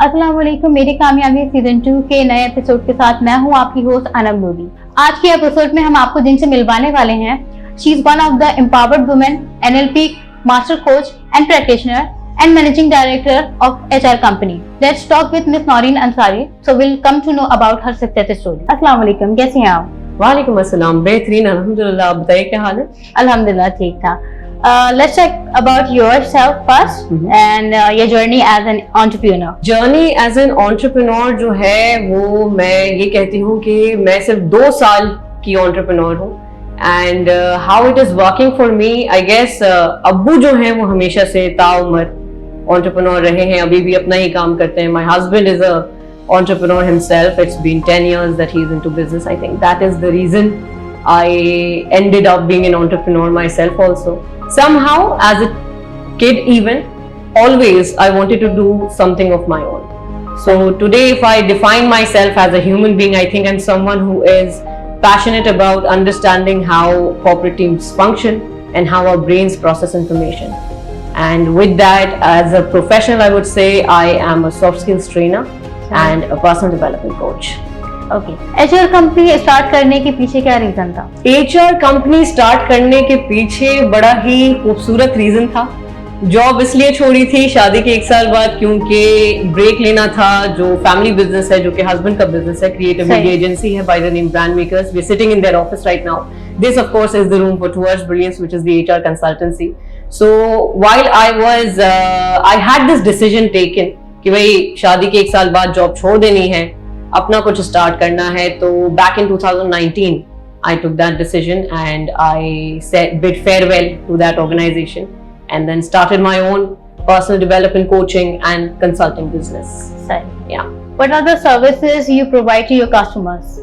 अस्सलाम वालेकुम। मेरी कामयाबी सीजन 2 के नए एपिसोड के साथ मैं हूं आपकी होस्ट अनम नूरी। आज के एपिसोड में हम आपको जिनसे मिलवाने वाले हैं, she is one of the empowered women, NLP master coach and practitioner and managing director of HR company. Let's talk with Miss Noreen Ansari. So we'll come to know about her success story. अस्सलाम वालेकुम, कैसी हैं आप? वालेकुम अस्सलाम, बेहतरीन अल्हम्दुलिल्लाह। आप बताइए क्या हाल है? अल्हम्दुलिल्लाह ठीक था। Let's talk about yourself first and your journey as an entrepreneur. Journey as an entrepreneur जो है वो मैं ये कहती हूँ कि मैं सिर्फ 2 साल की एंटरप्रेन्योर हूँ and how it is working for me, I guess अब्बू जो है वो हमेशा से ताउम्र एंटरप्रेन्योर रहे हैं, अभी भी अपना ही काम करते हैं। My husband is a entrepreneur himself. It's been 10 years that he's into business. I think that is the reason I ended up being an entrepreneur myself also. Somehow, as a kid even, always I wanted to do something of my own. So today, if I define myself as a human being, I think I'm someone who is passionate about understanding how corporate teams function and how our brains process information. And with that, as a professional, I would say I am a soft skills trainer and a personal development coach. Okay. HR company start करने के पीछे क्या reason था? HR company start करने के पीछे बड़ा ही खूबसूरत रीजन था। जॉब इसलिए छोड़ी थी शादी के 1 साल बाद क्योंकि ब्रेक लेना था। जो फैमिली बिजनेस है, जो कि हस्बैंड का बिजनेस है, क्रिएटिव मीडिया एजेंसी है by the name Brand Makers. We are sitting in their office right now. This of course is the room for Towards Brilliance, which is the HR consultancy. So while I had this decision taken कि भाई शादी के 1 साल बाद job छोड़ देनी है, अपना कुछ स्टार्ट करना है, तो back in 2019 I took that decision and I said bid farewell to that organization and then started my own personal development coaching and consulting business. Yeah. What are the services you provide to your customers?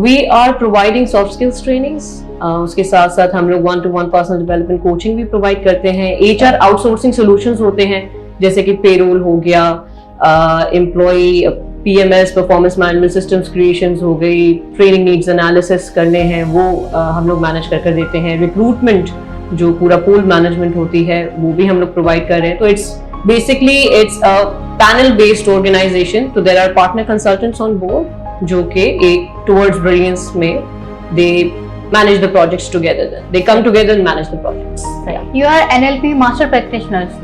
We are providing soft skills trainings. उसके साथ साथ हम लोग 1-to-1 personal development coaching भी provide करते हैं। HR outsourcing solutions होते हैं जैसे कि पेरोल हो गया, employee PMS performance management systems creations हो गई, ट्रेनिंग नीड्स एनालिसिस करने हैं वो हम लोग मैनेज कर देते हैं। रिक्रूटमेंट जो पूरा पूल मैनेजमेंट होती है वो भी हम लोग प्रोवाइड कर रहे हैं। तो it's basically it's a panel based organisation. तो there are partner consultants on board जो कि एक टुवर्ड्स ब्रिलियंस में दे manage the projects together. They come together and manage the projects. You are NLP master practitioners.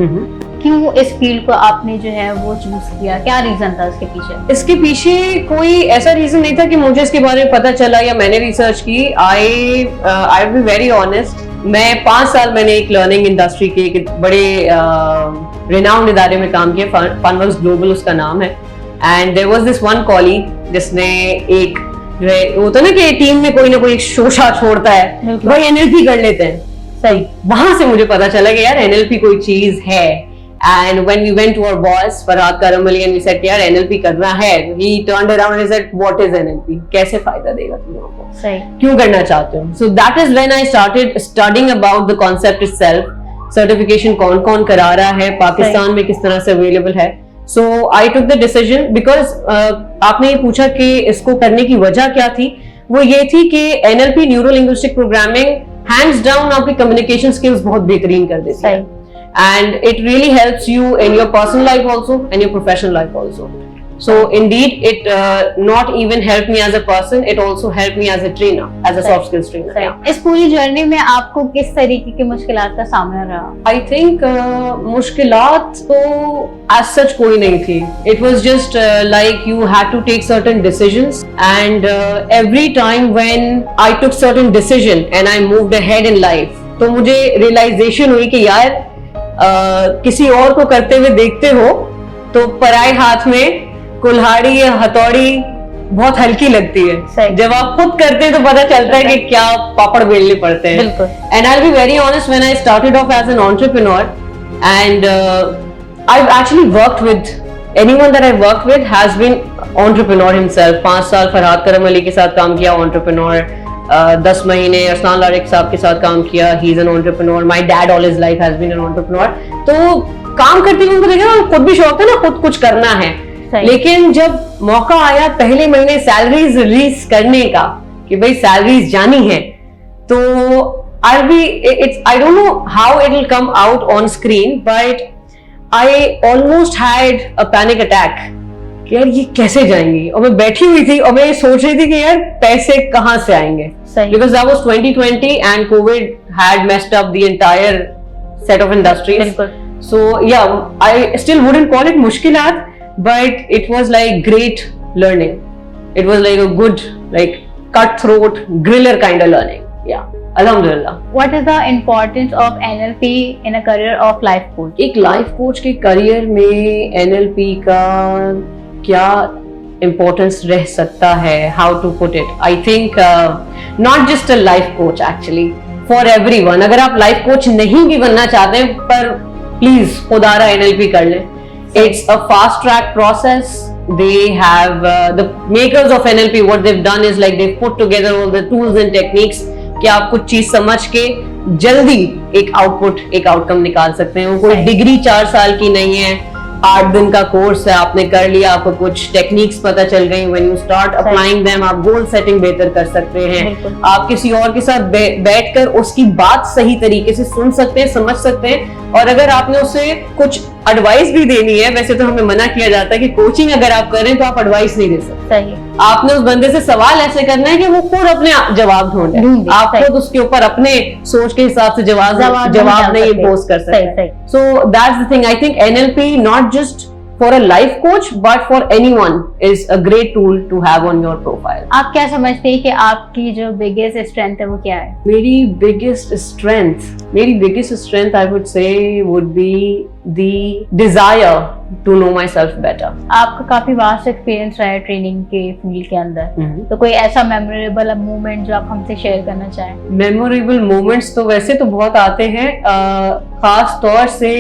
क्यों इस field को आपने जो है वो चूज किया? क्या रीजन था इसके पीछे? इसके पीछे कोई ऐसा रीजन नहीं था कि मुझे इसके बारे में पता चला या मैंने रिसर्च की। I will be very honest, मैं 5 साल मैंने एक लर्निंग इंडस्ट्री के एक बड़े रिनाउंड इदारे में काम किया, फनवर्क्स ग्लोबल उसका नाम है। And there was this one colleague जिसने एक जो है होता ना कि टीम में कोई ना कोई शोशा छोड़ता है, भाई NLP कर लेते हैं। सही, वहां से मुझे पता चला कि यार NLP कोई चीज है। And when we went to our boss Farhad Karam Ali and we said यार NLP करना है, he turned around and said what is NLP, कैसे फायदा देगा तुम लोगों को, सही क्यों करना चाहते हो? So that is when I started studying about the concept itself. Certification कौन कौन करा रहा है, पाकिस्तान में किस तरह से अवेलेबल है। So I took the decision because आपने ये पूछा कि इसको करने की वजह क्या थी, वो ये थी कि NLP neuro linguistic programming hands down आपकी कम्युनिकेशन स्किल्स बहुत बेहतरीन कर देती है and it really helps you in your personal life also and your professional life also. So indeed it not even helped me as a person, it also helped me as a trainer, as a soft skills trainer. Yeah. इस पूरी journey में आपको किस तरीके की मुश्किलात का सामना रहा? I think मुश्किलात तो as such कोई नहीं थी. It was just like you had to take certain decisions and every time when I took certain decision and I moved ahead in life, तो मुझे realization हुई कि यार किसी और को करते हुए देखते हो तो पराए हाथ में कुल्हाड़ी या हथौड़ी बहुत हल्की लगती है, जब आप खुद करते हैं तो पता चलता है कि क्या पापड़ बेलने पड़ते हैं। And I will be very honest, when I started off as an entrepreneur and I actually worked with anyone that I worked with has been entrepreneur himself. 5 साल फरहाद करम अली के साथ काम किया एंटरप्रेन्योर, 10 महीने अरसलान लारिक साहब के साथ काम किया, he is an entrepreneur. My dad all his life has been an entrepreneur. तो काम करते हुए उनको देखा खुद भी शौक था ना खुद कुछ करना है, लेकिन जब मौका आया पहले महीने सैलरीज रिलीज करने का कि भाई सैलरीज जानी है, तो I don't know how it will come out on screen, but I almost had a panic attack कि यार ये कैसे जाएंगी, और मैं बैठी हुई थी और मैं ये सोच रही थी कि यार पैसे कहाँ से आएंगे, सही। because that was 2020 and COVID had messed up the entire set of industries. बिल्कुल। So yeah, I still wouldn't call it mushkilat, but it was like great learning. It was like a good, like cutthroat griller kind of learning. Yeah, alhamdulillah. What is the importance of NLP in a career of life coach? एक life coach के career में NLP का क्या importance रह सकता है, how to put it, I think not just a life coach, actually for everyone. अगर आप लाइफ कोच नहीं भी बनना चाहते हैं, पर प्लीज खुदारा NLP कर लें। It's a fast track process. They have the makers of NLP, what they've done is like they've put together all the tools and techniques कि आप कुछ चीज समझ के जल्दी एक आउटपुट, एक आउटकम निकाल सकते हैं। वो कोई डिग्री 4 साल की नहीं है, 8 दिन का कोर्स है, आपने कर लिया, आपको कुछ टेक्निक्स पता चल गई, when you start applying them आप गोल सेटिंग बेहतर कर सकते हैं। आप किसी और के साथ बैठकर उसकी बात सही तरीके से सुन सकते हैं, समझ सकते हैं, और अगर आपने उसे कुछ एडवाइस भी देनी है, वैसे तो हमें मना किया जाता है कि कोचिंग अगर आप करें तो आप एडवाइस नहीं दे सकते। सही। आपने उस बंदे से सवाल ऐसे करना है कि वो खुद अपने जवाब ढूंढे, आप खुद उसके ऊपर अपने सोच के हिसाब से जवाब नहीं इम्पोज कर सकते। So that's the thing, I think NLP not just for a life coach but for anyone is a great tool to have on your profile. आप क्या समझते हैं कि आपकी जो बिगेस्ट स्ट्रेंथ है वो क्या है? मेरी biggest strength I would say would be the desire to know myself better. आपका काफी वास्ट एक्सपीरियंस रहा है ट्रेनिंग के फील्ड के अंदर, तो कोई ऐसा मेमोरेबल मोमेंट जो आप हमसे शेयर करना चाहें? मेमोरेबल मोमेंट्स तो वैसे तो बहुत आते हैं, खास तौर से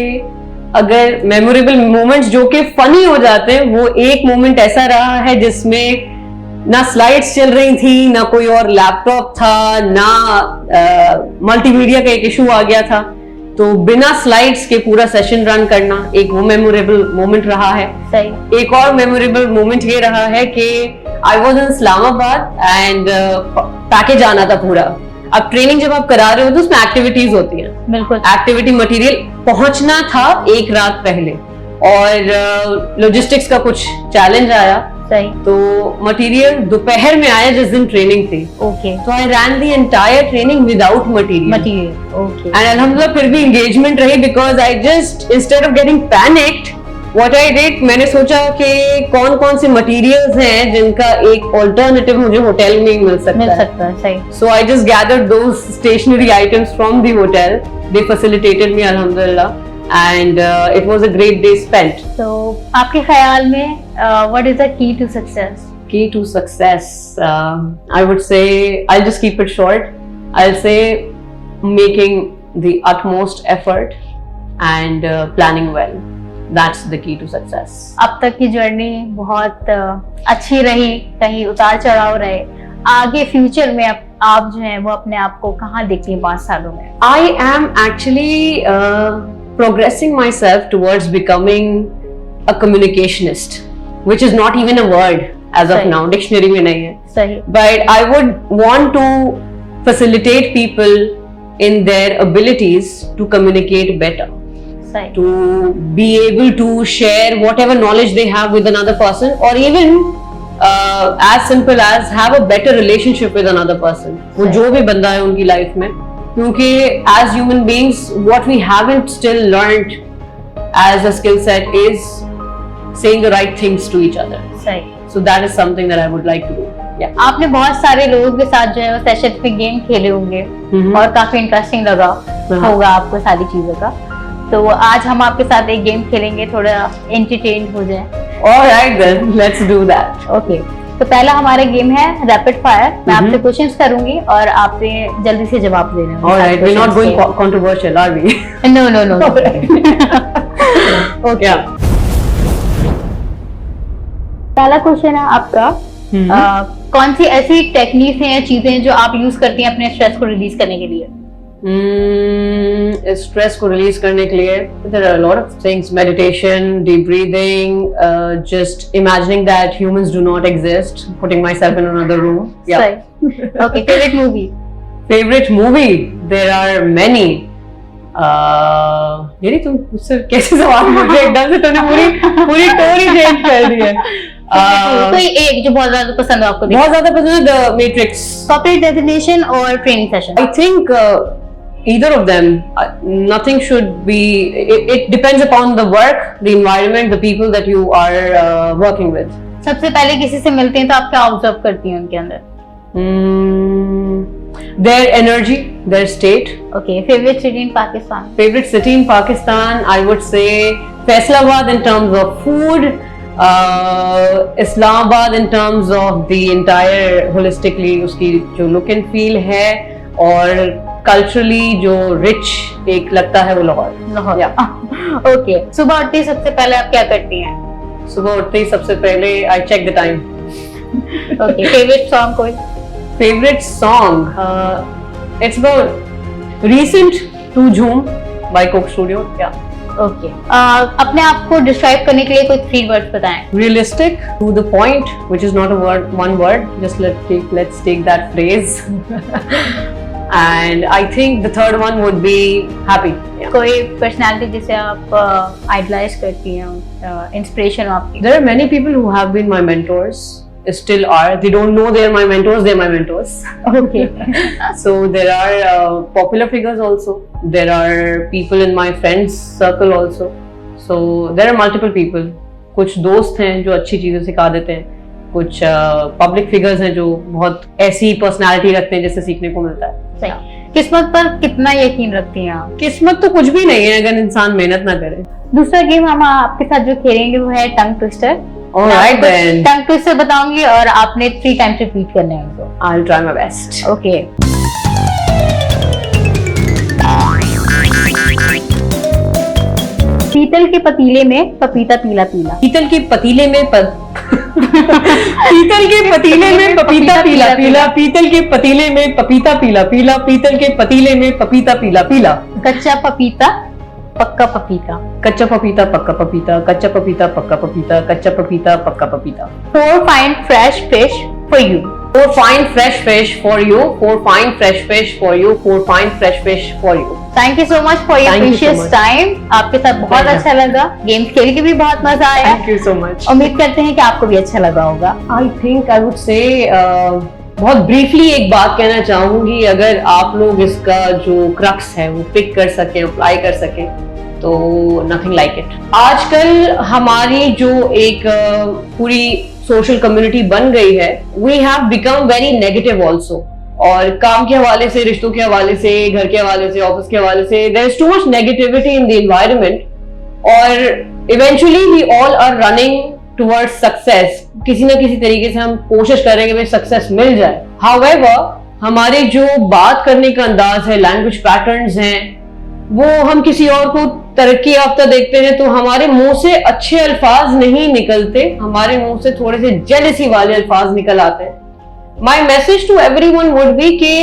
अगर मेमोरेबल मोमेंट्स जो कि फनी हो जाते हैं, वो एक मोमेंट ऐसा रहा है जिसमें ना स्लाइड्स चल रही थी, ना कोई और लैपटॉप था, ना मल्टीमीडिया का एक इशू आ गया था, तो बिना स्लाइड्स के पूरा सेशन रन करना, एक वो मेमोरेबल मोमेंट रहा है। सही। एक और मेमोरेबल मोमेंट ये रहा है कि I was in Islamabad and package आना था पूरा। अब ट्रेनिंग जब आप करा रहे हो तो उसमें एक्टिविटीज होती हैं, बिल्कुल एक्टिविटी मटेरियल पहुंचना था एक रात पहले, और लॉजिस्टिक्स का कुछ चैलेंज आया। सही। तो मटेरियल दोपहर में आया जिस दिन ट्रेनिंग थी। ओके। तो I ran the entire training without material. Okay. And अल्हम्दुलिल्लाह फिर भी एंगेजमेंट रही, because I just instead of getting panicked what I did, मैंने सोचा कि कौन कौन से मटेरियल्स हैं जिनका एक ऑल्टरनेटिव मुझे होटल में ही मिल सकता है। सही। So I just gathered those stationery items from the hotel. They facilitated me, alhamdulillah, and it was a great day spent. So आपके ख्याल में what is the key to success? Key to success, I would say, I'll just keep it short. I'll say making the utmost effort and planning well. That's the key to success. अब तक की journey बहुत अच्छी रही, कहीं उतार चढ़ाव रहे, आगे फ्यूचर में आप जो हैं वो अपने आप को कहाँ देखती हैं 5 सालों में? I am actually progressing myself towards becoming a communicationist, which is not even a word as of now, dictionary में नहीं है। सही। But I would want to facilitate people in their abilities to communicate better. To be able to share whatever knowledge they have with another person, or even as simple as have a better relationship with another person. वो जो भी बंदा है उनकी life में, क्योंकि as human beings what we haven't still learned as a skill set is saying the right things to each other. सही। So that is something that I would like to do. Yeah. आपने बहुत सारे लोगों के साथ जो है वो सेशन पे गेम खेले होंगे और काफी इंटरेस्टिंग लगा होगा आपको सारी चीजों का, तो आज हम आपके साथ एक गेम खेलेंगे, थोड़ा एंटरटेन हो जाए। Alright then, let's do that. Okay. तो पहला हमारा गेम है रैपिड फायर। मैं आपसे क्वेश्चंस करूंगी और आपने जल्दी से जवाब देना है। Alright, we're not going controversial, are we? No, no, no. Okay. पहला क्वेश्चन है आपका, कौन सी ऐसी टेक्निक है या चीजें जो आप यूज करती हैं अपने स्ट्रेस को रिलीज करने के लिए? स्ट्रेस को रिलीज करने के लिए there are a lot of things, meditation, deep breathing, just imagining that humans do not exist, putting myself in another room. Yeah. Okay, favorite movie? Favorite movie? There are many. यानी तुम मुझसे कैसे सवाल पूछ रहे हो? एकदम से तूने पूरी टोन ही चेंज कर दी है। कोई एक जो बहुत ज्यादा पसंद हो आपको? बहुत ज्यादा पसंद है मैट्रिक्स। कॉर्पोरेट डेफिनेशन और training session? I think either of them. Nothing should be. It depends upon the work, the environment, the people that you are working with. सबसे पहले किसी से मिलते हैं तो आप क्या ऑब्जर्व करती हैं उनके अंदर? Their energy, their state. Okay, favorite city in Pakistan? Favorite city in Pakistan, I would say Faisalabad in terms of food, Islamabad in terms of the entire holistically उसकी जो look and feel है, और culturally जो rich एक लगता है वो Lahore. Lahore. Yeah. Okay, सुबह उठते ही सबसे पहले आप क्या करती हैं? सुबह उठते ही सबसे पहले I check the time. Okay, favorite song कोई? Favorite song, it's about recent To Jhoom by Coke Studio. Yeah. Okay. अपने आप को डिस्क्राइब करने के लिए कोई 3 वर्ड्स बताएं। Realistic, to the point, which is not a word, one word. Just let's take that phrase. And I think the third one would be happy. Yeah. कोई personality जिसे आप आइडलाइज करती हैं, इंस्पिरेशन आपकी? There are many people who have been my mentors, still are. They don't know they're my mentors, they're my mentors. Okay. So there are popular figures also. There are people in my friends circle also. So there are multiple people. कुछ दोस्त हैं जो अच्छी चीजें सिखा देते हैं, कुछ पब्लिक फिगर्स हैं जो बहुत ऐसी पर्सनालिटी रखते हैं जिससे सीखने को मिलता है। सही। किस्मत पर कितना यकीन रखती हैं आप? किस्मत तो कुछ भी नहीं है अगर इंसान मेहनत ना करे। दूसरा गेम हम आपके साथ जो खेलेंगे वो है tongue twister. Alright then. Tongue twister बताऊंगी और आपने 3 टाइम्स रिपीट करने हैं उनको। I'll try my best. Okay. पीतल के पतीले में पपीता पीला पीला। पीतल के पतीले में पीतल के पतीले में पपीता पीला पीला, पीतल के पतीले में पपीता पीला पीला, पीतल के पतीले में पपीता पीला पीला। कच्चा पपीता पक्का पपीता। कच्चा पपीता पक्का पपीता, कच्चा पपीता पक्का पपीता, कच्चा पपीता पक्का पपीता। 4 fine fresh fish for you। 4 fine fresh fish for you, 4 fine fresh fish for you, 4 fine fresh fish for you। Thank you so much for your Thank you so precious much. Time. आपके साथ बहुत Pleasure. अच्छा लगा, games खेल के भी बहुत मजा आया। Thank you so much. उम्मीद करते हैं कि आपको भी अच्छा लगा होगा। I think I would say बहुत ब्रीफली एक बात कहना चाहूंगी, अगर आप लोग इसका जो क्रक्स है वो पिक कर सकें, अप्लाई कर सकें, तो नथिंग लाइक इट। आजकल हमारी जो एक पूरी सोशल कम्युनिटी बन गई है, we have become very negative also, और काम के हवाले से, रिश्तों के हवाले से, घर के हवाले से, ऑफिस के हवाले से, there is too much negativity in the environment, और eventually we all are running towards success. किसी ना किसी तरीके से हम कोशिश कर रहे हैं कि सक्सेस मिल जाए। हाउएवर, हमारे जो बात करने का अंदाज है, लैंग्वेज पैटर्न्स हैं, वो हम किसी और को तरक्की याफ्ता देखते हैं तो हमारे मुंह से अच्छे अल्फाज नहीं निकलते, हमारे मुंह से थोड़े से जेलसी वाले अल्फाज निकल आते हैं। My message to everyone would be कि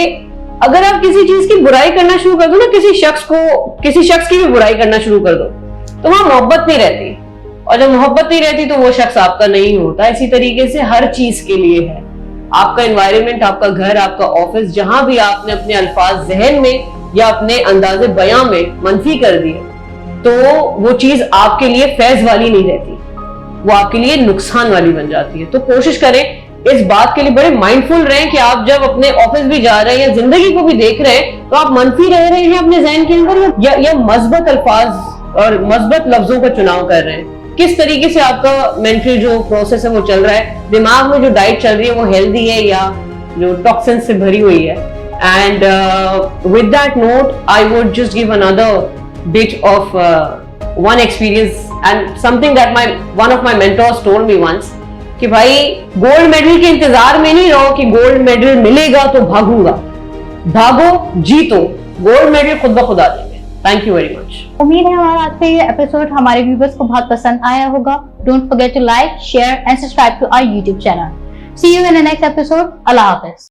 अगर आप किसी चीज की बुराई करना शुरू कर दो ना, किसी शख्स की भी बुराई करना शुरू कर दो, तो वहां मोहब्बत नहीं रहती, और जब मोहब्बत नहीं रहती तो वो शख्स आपका नहीं होता। इसी तरीके से हर चीज के लिए है, आपका एनवायरनमेंट, आपका घर, आपका ऑफिस, जहां भी आपने अपने अल्फाज जहन में या अपने अंदाजे बयां में मंफी कर दिए, तो वो चीज आपके लिए फैज वाली नहीं रहती, वो आपके लिए नुकसान वाली बन जाती है। तो कोशिश करें, इस बात के लिए बड़े माइंडफुल रहें कि आप जब अपने ऑफिस भी जा रहे हैं या जिंदगी को भी देख रहे हैं, तो आप मंफी रह रहे हैं अपने जहन के अंदर या मस्बत अल्फाज और मस्बत लफ्जों का चुनाव कर रहे हैं। किस तरीके से आपका मेंटल जो प्रोसेस है वो चल रहा है, दिमाग में जो डाइट चल रही है वो हेल्दी है या जो टॉक्सिन से भरी हुई है। And with that note, I would just give another bit of one experience and something that one of my mentors told me once, कि भाई गोल्ड मेडल के इंतजार में नहीं रहो कि गोल्ड मेडल मिलेगा तो भागूंगा, भागो जीतो, गोल्ड मेडल खुद ब खुद आ जाएंगे। Thank you very much. उम्मीद है हमारा आज का ये एपिसोड हमारे व्यूअर्स को बहुत पसंद आया होगा। Don't forget to like, share and subscribe to our YouTube channel. See you in the next episode. Allah Hafiz.